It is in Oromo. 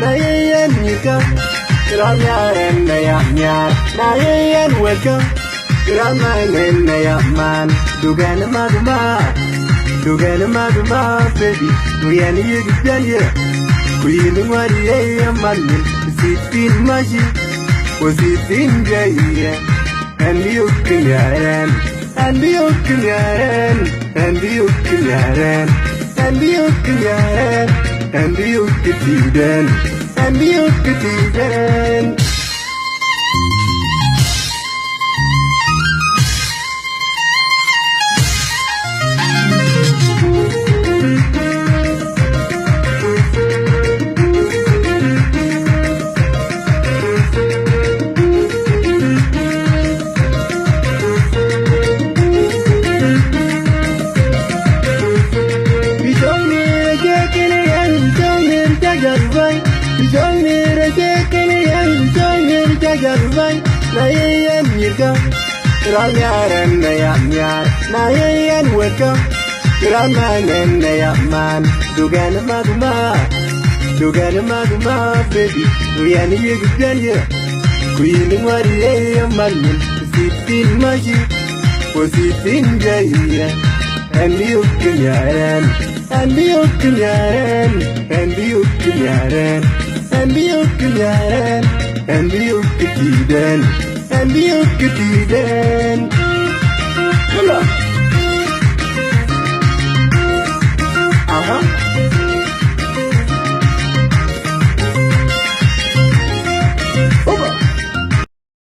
na yen yika ram yaren na yar na yen weka ram na man dugan maduma baby we ani yigdan ye queen wari ye man sitin majiositin jaya and you can and you can and you can and you can and you can and you can na yen yika ram yaren na yar na yen weka ram na man dugan maduma baby we ani yigdan ye queen wari ye man sitin maji positin jaya and you can and you can and you can and you can and you can and you can hello